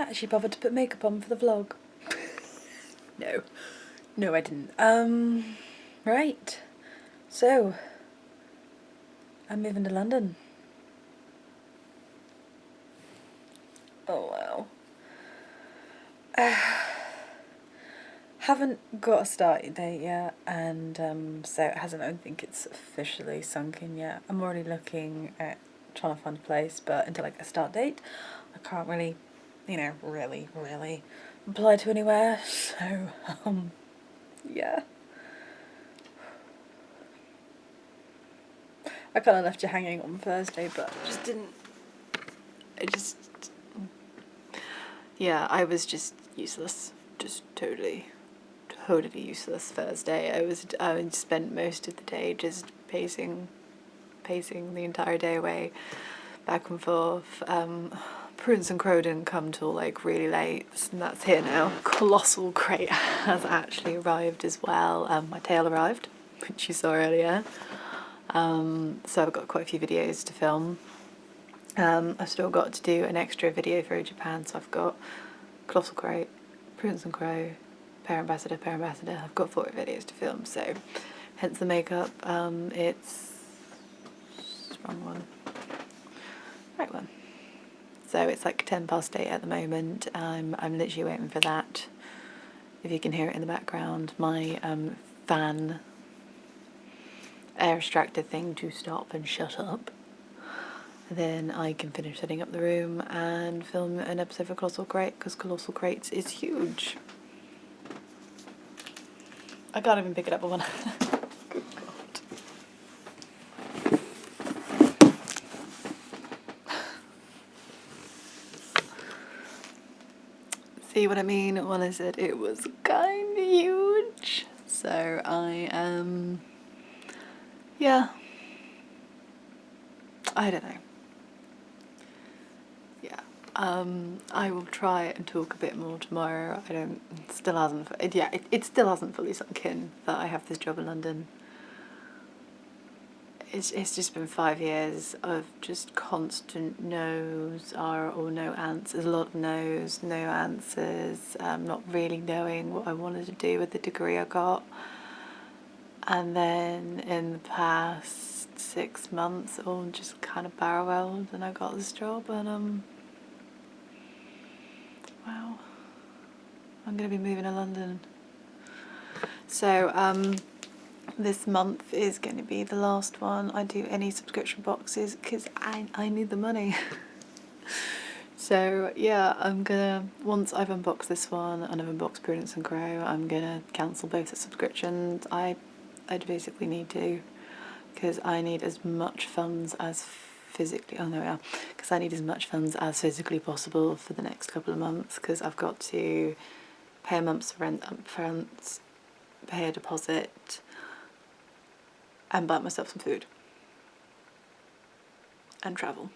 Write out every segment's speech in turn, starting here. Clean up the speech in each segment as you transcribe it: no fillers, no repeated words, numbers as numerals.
actually bothered to put makeup on for the vlog. No, I didn't. Right. So, I'm moving to London. Oh wow. Haven't got a start date yet, and so it hasn't. I don't think it's officially sunk in yet. I'm already looking at trying to find a place, but until I get a start date, I can't really, really apply to anywhere. So yeah. I kind of left you hanging on Thursday, but just didn't. Yeah, I was just useless. Just totally useless Thursday. I spent most of the day just pacing the entire day away, back and forth. Prudence and Crow didn't come till like really late, and that's here now. Colossal Crate has actually arrived as well. My tail arrived, which you saw earlier. So I've got quite a few videos to film. I've still got to do an extra video for Japan, so I've got Colossal Crate, Prudence and Crow, Pear Ambassador. I've got 40 videos to film, so hence the makeup. It's wrong one, right one. So it's like 8:10 at the moment. I'm literally waiting for that. If you can hear it in the background, my fan air extractor thing to stop and shut up. Then I can finish setting up the room and film an episode for Colossal Crate, because Colossal Crate is huge. I can't even pick it up with one. Good God. See what I mean when I said it was kind of huge? So I am, yeah, I don't know. Yeah, I will try and talk a bit more tomorrow. It still hasn't fully sunk in that I have this job in London. It's just been 5 years of just constant no's or no answers, a lot of no's, no answers, not really knowing what I wanted to do with the degree I got. And then in the past 6 months, it all just kind of barrel-rolled and I got this job, and wow, I'm going to be moving to London. So this month is going to be the last one I do any subscription boxes, because I need the money. So yeah, I'm gonna, once I've unboxed this one and I've unboxed Prudence and Crow, I'm gonna cancel both the subscriptions. I'd basically need to, because I need as much funds as physically, because I need as much funds as physically possible for the next couple of months, because I've got to pay a month's rent up front, pay a deposit, and buy myself some food and travel.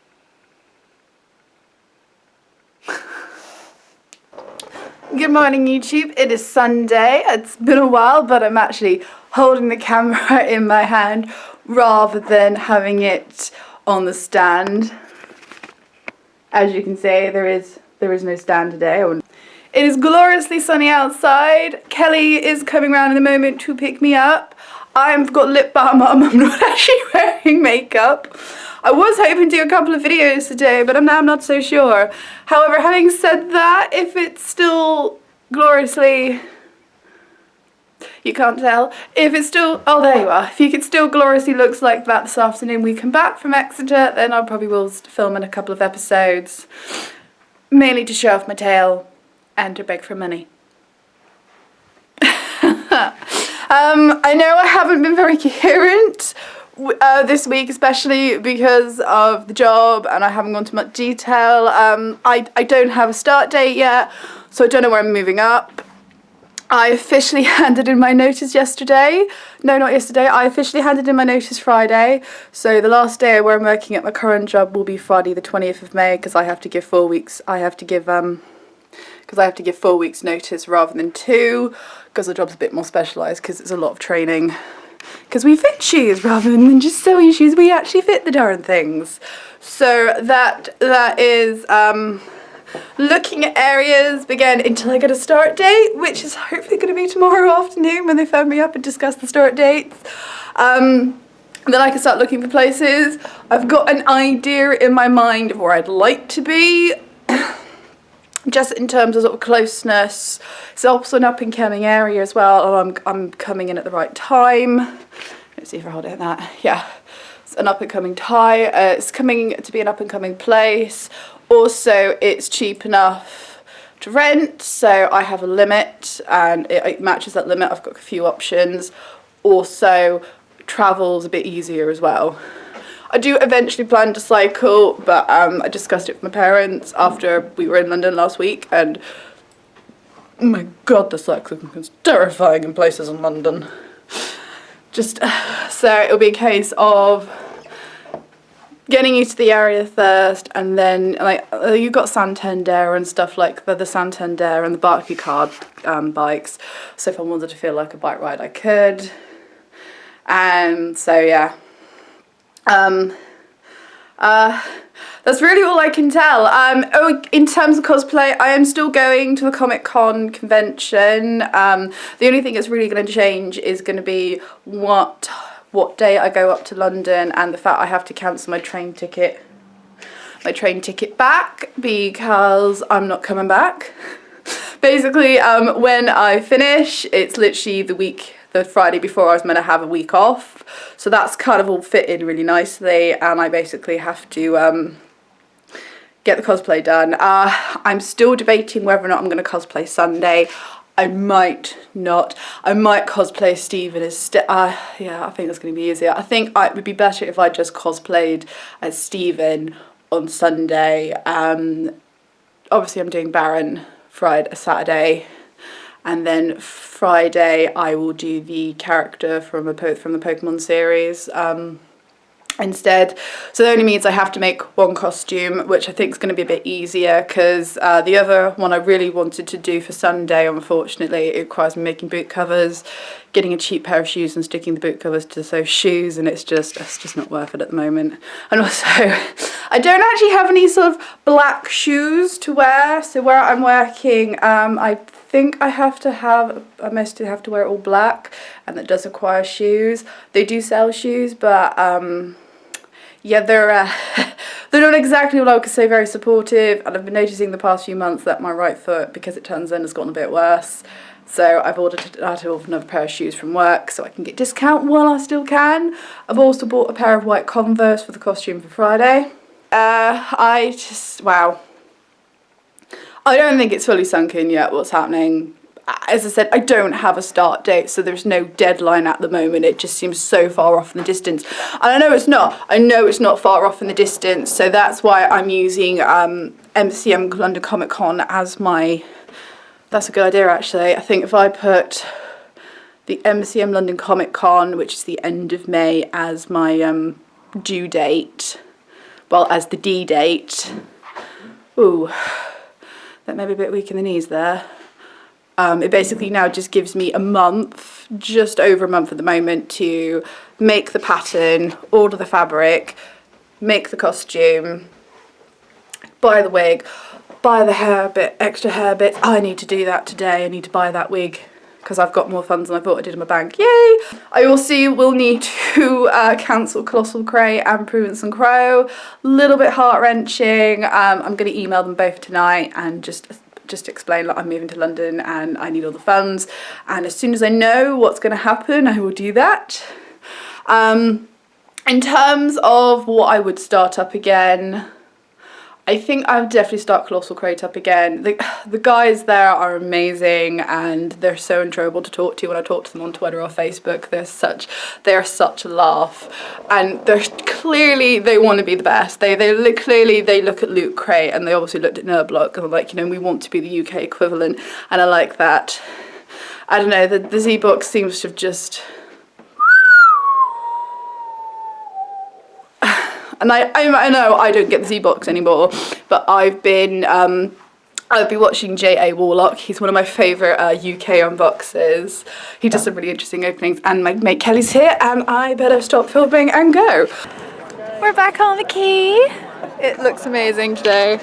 Good morning, YouTube. It is Sunday. It's been a while, but I'm actually holding the camera in my hand rather than having it on the stand. As you can see, there is no stand today. It is gloriously sunny outside. Kelly is coming around in a moment to pick me up. I've got lip balm on. I'm not actually wearing makeup. I was hoping to do a couple of videos today, but I'm not so sure. However, having said that, if it's still gloriously, you can't tell, if it's still, oh there you are, if you could still gloriously looks like that this afternoon, we come back from Exeter, then I probably will film in a couple of episodes, mainly to show off my tail and to beg for money. I know I haven't been very coherent this week, especially because of the job, and I haven't gone into much detail. I don't have a start date yet, so I don't know where I'm moving up. I officially handed in my notice yesterday. No, not yesterday. I officially handed in my notice Friday. So the last day where I'm working at my current job will be Friday the 20th of May, because I have to give 4 weeks. Because I have to give 4 weeks notice rather than 2, because the job's a bit more specialised, because it's a lot of training. Because we fit shoes rather than just sewing shoes, we actually fit the darn things. So that is looking at areas again until I get a start date, which is hopefully going to be tomorrow afternoon when they phone me up and discuss the start dates. Then I can start looking for places. I've got an idea in my mind of where I'd like to be, just in terms of sort of closeness. It's also an up-and-coming area as well, and I'm coming in at the right time. Let's see if I hold it at that. Yeah, it's an up-and-coming it's coming to be an up-and-coming place. Also, it's cheap enough to rent, so I have a limit, and it matches that limit. I've got a few options. Also, travel's a bit easier as well. I do eventually plan to cycle, but I discussed it with my parents after we were in London last week, and oh my god, the cycling is terrifying in places in London. Just so it'll be a case of getting used to the area first, and then like you've got Santander and stuff like the Santander and the Barclaycard bikes. So if I wanted to feel like a bike ride, I could. And so yeah, that's really all I can tell. Oh, in terms of cosplay, I am still going to the Comic-Con convention. The only thing that's really going to change is going to be what day I go up to London, and the fact I have to cancel my train ticket back because I'm not coming back. Basically, when I finish, it's literally the Friday before I was meant to have a week off, so that's kind of all fit in really nicely, and I basically have to get the cosplay done. I'm still debating whether or not I'm going to cosplay Sunday. I might not. I might cosplay Stephen as yeah, I think that's going to be easier. I think it would be better if I just cosplayed as Stephen on Sunday. Obviously I'm doing Baron Saturday, and then Friday I will do the character from the Pokemon series instead. So that only means I have to make one costume, which I think is going to be a bit easier, because the other one I really wanted to do for Sunday, unfortunately it requires me making boot covers, getting a cheap pair of shoes and sticking the boot covers to those shoes, and it's just not worth it at the moment. And also I don't actually have any sort of black shoes to wear, so where I'm working I think I mostly have to wear all black, and that does require shoes. They do sell shoes, but yeah, they're not exactly what I would say very supportive, and I've been noticing the past few months that my right foot, because it turns in, has gotten a bit worse. So I had to order another pair of shoes from work so I can get discount while I still can. I've also bought a pair of white Converse for the costume for Friday. Wow. I don't think it's fully sunk in yet what's happening. As I said, I don't have a start date, so there's no deadline at the moment. It just seems so far off in the distance. And I know it's not. I know it's not far off in the distance, so that's why I'm using MCM London Comic Con as my... That's a good idea, actually. I think if I put the MCM London Comic Con, which is the end of May, as my due date, well, as the D date. Ooh, that may be a bit weak in the knees there. It basically now just gives me a month, just over a month at the moment, to make the pattern, order the fabric, make the costume, buy the wig, buy the extra hair bits. I need to do that today. I need to buy that wig because I've got more funds than I thought I did in my bank. Yay! I also will need to cancel Colossal Cray and Prudence and Crow. A little bit heart-wrenching. I'm going to email them both tonight and just explain that I'm moving to London and I need all the funds. And as soon as I know what's going to happen, I will do that. In terms of what I would start up again, I think I would definitely start Colossal Crate up again. The guys there are amazing, and they're so enjoyable to talk to when I talk to them on Twitter or Facebook. They're such a laugh, and they want to be the best. They look at Loot Crate, and they obviously looked at Nerdblock, and they're like, we want to be the UK equivalent, and I like that. I don't know, the Z-Box seems to have just... And I know I don't get the Z-Box anymore, but I've been watching J.A. Warlock. He's one of my favourite UK unboxers. He does some really interesting openings, and my mate Kelly's here, and I better stop filming and go. We're back on the quay. It looks amazing today.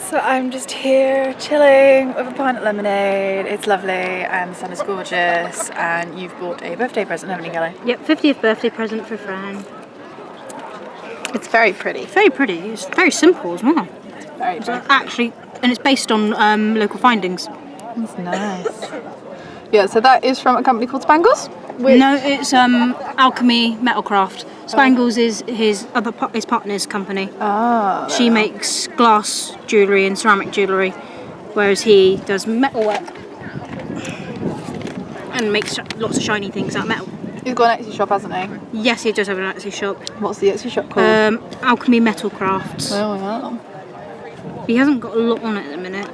So I'm just here chilling with a pint of lemonade. It's lovely and the sun is gorgeous, and you've bought a birthday present, haven't you, Kelly? Yep, 50th birthday present for Fran. It's very pretty. Very pretty. It's very simple as well. Very So pretty. actually, and it's based on local findings. That's nice. Yeah, so that is from a company called Spangles. No, it's Alchemy Metalcraft. Spangles is his partner's company. Ah. She makes glass jewellery and ceramic jewellery, whereas he does metalwork and makes lots of shiny things out of metal. He's got an Etsy shop, hasn't he? Yes, he does have an Etsy shop. What's the Etsy shop called? Alchemy Metal Crafts. Oh, yeah. He hasn't got a lot on it at the minute.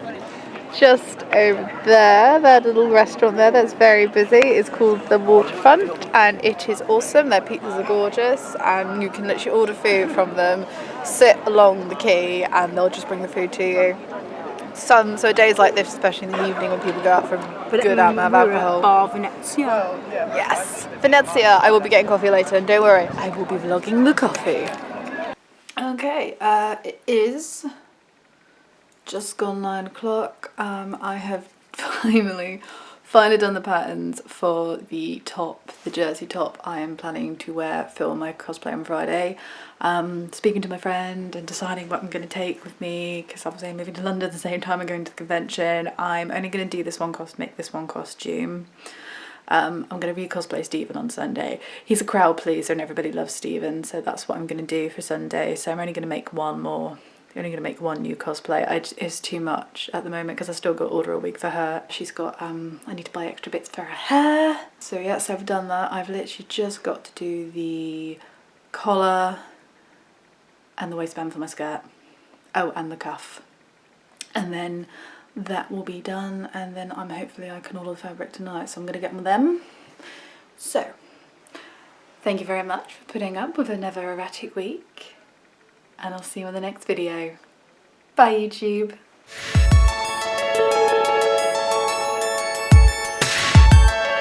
Just over there, that little restaurant there that's very busy is called the Waterfront, and it is awesome. Their pizzas are gorgeous, and you can literally order food from them, sit along the quay, and they'll just bring the food to you. So days like this, especially in the evening when people go out for a good amount of alcohol. Bar Venezia. Yes, Venezia. I will be getting coffee later, and don't worry, I will be vlogging the coffee. Okay, it is just gone 9 o'clock. I have finally done the patterns for the top, the jersey top I am planning to wear for my cosplay on Friday. Speaking to my friend and deciding what I'm going to take with me, because obviously I'm moving to London at the same time I'm going to the convention. I'm only going to do this one make this one costume. I'm going to re-cosplay Stephen on Sunday. He's a crowd pleaser and everybody loves Stephen, so that's what I'm going to do for Sunday. So I'm only going to make one more. I'm only going to make one new cosplay. It's too much at the moment because I still got to order a wig for her. She's got, I need to buy extra bits for her hair. So yes, I've done that. I've literally just got to do the collar and the waistband for my skirt. Oh, and the cuff. And then that will be done, and then hopefully I can order the fabric tonight, so I'm going to get on them. So, thank you very much for putting up with another erratic week, and I'll see you in the next video. Bye, YouTube.